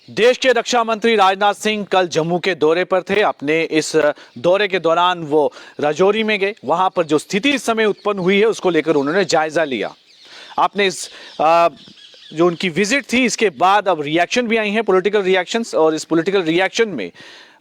देश के रक्षा मंत्री राजनाथ सिंह कल जम्मू के दौरे पर थे। अपने इस दौरे के दौरान वो राजौरी में गए। वहां पर जो स्थिति इस समय उत्पन्न हुई है उसको लेकर उन्होंने जायजा लिया। आपने इस जो उनकी विजिट थी इसके बाद अब रिएक्शन भी आई हैं, पॉलिटिकल रिएक्शंस। और इस पॉलिटिकल रिएक्शन में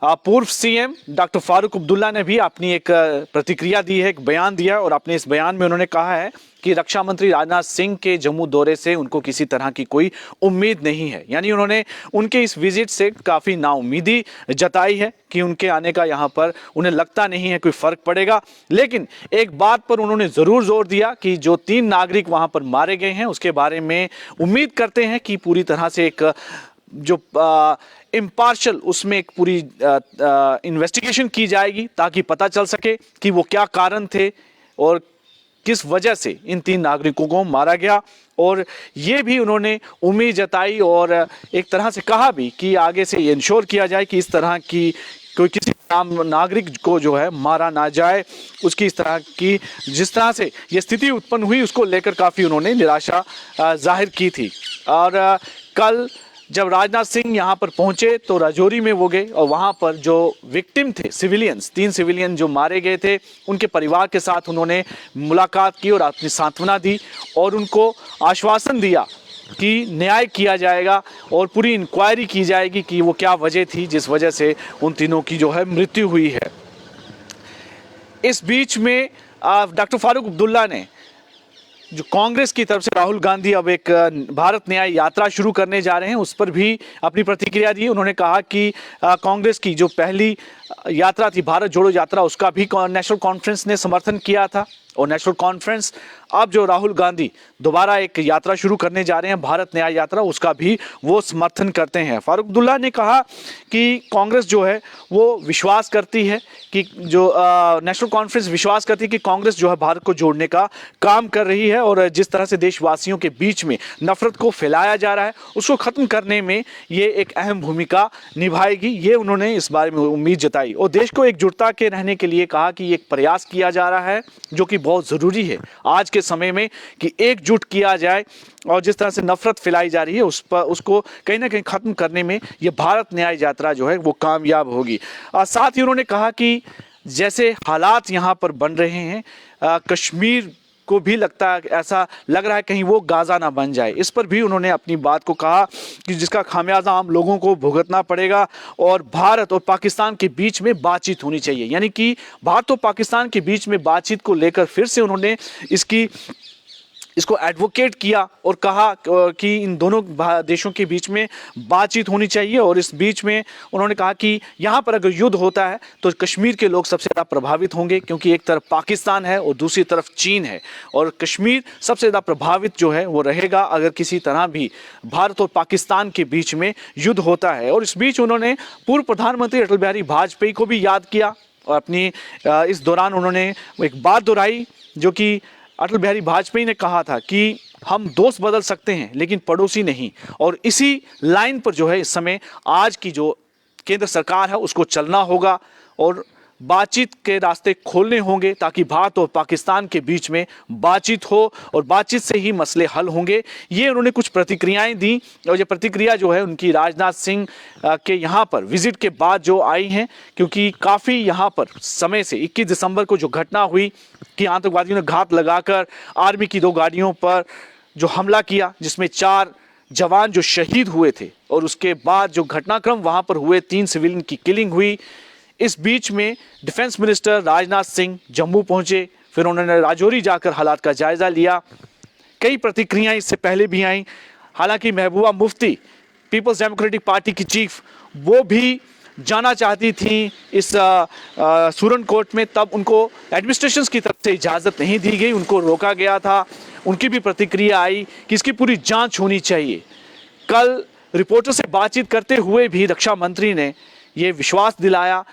पूर्व सीएम डॉक्टर फारूक अब्दुल्ला ने भी अपनी एक प्रतिक्रिया दी है, एक बयान दिया। और अपने इस बयान में उन्होंने कहा है कि रक्षा मंत्री राजनाथ सिंह के जम्मू दौरे से उनको किसी तरह की कोई उम्मीद नहीं है। यानी उन्होंने उनके इस विजिट से काफ़ी नाउम्मीदी जताई है कि उनके आने का यहाँ पर उन्हें लगता नहीं है कोई फ़र्क पड़ेगा। लेकिन एक बात पर उन्होंने ज़रूर जोर दिया कि जो 3 नागरिक वहाँ पर मारे गए हैं उसके बारे में उम्मीद करते हैं कि पूरी तरह से एक जो इम्पार्शल उसमें एक पूरी इन्वेस्टिगेशन की जाएगी ताकि पता चल सके कि वो क्या कारण थे और किस वजह से इन 3 नागरिकों को मारा गया। और ये भी उन्होंने उम्मीद जताई और एक तरह से कहा भी कि आगे से ये इंश्योर किया जाए कि इस तरह की कोई किसी आम नागरिक को जो है मारा ना जाए। उसकी इस तरह की जिस तरह से ये स्थिति उत्पन्न हुई उसको लेकर काफ़ी उन्होंने निराशा जाहिर की थी। और कल जब राजनाथ सिंह यहाँ पर पहुँचे तो राजौरी में वो गए और वहाँ पर जो विक्टिम थे सिविलियंस, 3 सिविलियन जो मारे गए थे, उनके परिवार के साथ उन्होंने मुलाकात की और अपनी सांत्वना दी और उनको आश्वासन दिया कि न्याय किया जाएगा और पूरी इंक्वायरी की जाएगी कि वो क्या वजह थी जिस वजह से उन तीनों की जो है मृत्यु हुई है। इस बीच में डॉक्टर फारूक अब्दुल्ला ने जो कांग्रेस की तरफ से राहुल गांधी अब एक भारत न्याय यात्रा शुरू करने जा रहे हैं उस पर भी अपनी प्रतिक्रिया दी। उन्होंने कहा कि कांग्रेस की जो पहली यात्रा थी भारत जोड़ो यात्रा उसका भी नेशनल कॉन्फ्रेंस ने समर्थन किया था और नेशनल कॉन्फ्रेंस अब जो राहुल गांधी दोबारा एक यात्रा शुरू करने जा रहे हैं भारत न्याय यात्रा उसका भी वो समर्थन करते हैं। फारूक अब्दुल्ला ने कहा कि कांग्रेस जो है वो विश्वास करती है कि जो नेशनल कॉन्फ्रेंस विश्वास करती है कि कांग्रेस जो है भारत को जोड़ने का काम कर रही है और जिस तरह से देशवासियों के बीच में नफरत को फैलाया जा रहा है उसको ख़त्म करने में ये एक अहम भूमिका निभाएगी। ये उन्होंने इस बारे में उम्मीद जताई और देश को एकजुटता के रहने के लिए कहा कि एक प्रयास किया जा रहा है जो कि बहुत ज़रूरी है आज के समय में कि एकजुट किया जाए और जिस तरह से नफरत फैलाई जा रही है उसको कहीं ना कहीं ख़त्म करने में ये भारत न्याय यात्रा जो है वो कामयाब होगी। साथ ही उन्होंने कहा कि जैसे हालात यहाँ पर बन रहे हैं कश्मीर को भी लगता है ऐसा लग रहा है कहीं वो गाज़ा ना बन जाए। इस पर भी उन्होंने अपनी बात को कहा कि जिसका खामियाजा आम लोगों को भुगतना पड़ेगा और भारत और पाकिस्तान के बीच में बातचीत होनी चाहिए। यानी कि भारत और पाकिस्तान के बीच में बातचीत को लेकर फिर से उन्होंने इसको एडवोकेट किया और कहा कि इन दोनों देशों के बीच में बातचीत होनी चाहिए। और इस बीच में उन्होंने कहा कि यहाँ पर अगर युद्ध होता है तो कश्मीर के लोग सबसे ज़्यादा प्रभावित होंगे क्योंकि एक तरफ पाकिस्तान है और दूसरी तरफ चीन है और कश्मीर सबसे ज़्यादा प्रभावित जो है वो रहेगा अगर किसी तरह भी भारत और पाकिस्तान के बीच में युद्ध होता है। और इस बीच उन्होंने पूर्व प्रधानमंत्री अटल बिहारी वाजपेयी को भी याद किया और अपनी इस दौरान उन्होंने एक बात दोहराई जो कि अटल बिहारी वाजपेयी ने कहा था कि हम दोस्त बदल सकते हैं लेकिन पड़ोसी नहीं। और इसी लाइन पर जो है इस समय आज की जो केंद्र सरकार है उसको चलना होगा और बातचीत के रास्ते खोलने होंगे ताकि भारत और पाकिस्तान के बीच में बातचीत हो और बातचीत से ही मसले हल होंगे। ये उन्होंने कुछ प्रतिक्रियाएं दी और ये प्रतिक्रिया जो है उनकी राजनाथ सिंह के यहाँ पर विजिट के बाद जो आई हैं क्योंकि काफ़ी यहाँ पर समय से 21 दिसंबर को जो घटना हुई कि आतंकवादियों ने घात लगाकर आर्मी की 2 गाड़ियों पर जो हमला किया जिसमें 4 जवान जो शहीद हुए थे और उसके बाद जो घटनाक्रम वहाँ पर हुए 3 सिविलियन की किलिंग हुई। इस बीच में डिफेंस मिनिस्टर राजनाथ सिंह जम्मू पहुंचे, फिर उन्होंने राजौरी जाकर हालात का जायज़ा लिया। कई प्रतिक्रियाएं इससे पहले भी आईं। हालांकि Mehbooba Mufti peoples democratic party की चीफ वो भी जाना चाहती थी इस सूरन कोर्ट में, तब उनको एडमिनिस्ट्रेशन की तरफ से इजाज़त नहीं दी गई, उनको रोका गया था। उनकी भी प्रतिक्रिया आई कि इसकी पूरी जाँच होनी चाहिए। कल रिपोर्टर से बातचीत करते हुए भी रक्षा मंत्री ने ये विश्वास दिलाया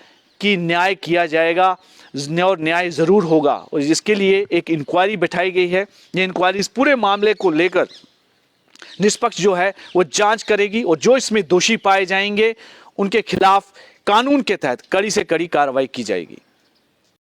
कि न्याय किया जाएगा और न्याय ज़रूर होगा और जिसके लिए एक इंक्वायरी बैठाई गई है। ये इंक्वायरी इस पूरे मामले को लेकर निष्पक्ष जो है वो जांच करेगी और जो इसमें दोषी पाए जाएंगे उनके खिलाफ कानून के तहत कड़ी से कड़ी कार्रवाई की जाएगी।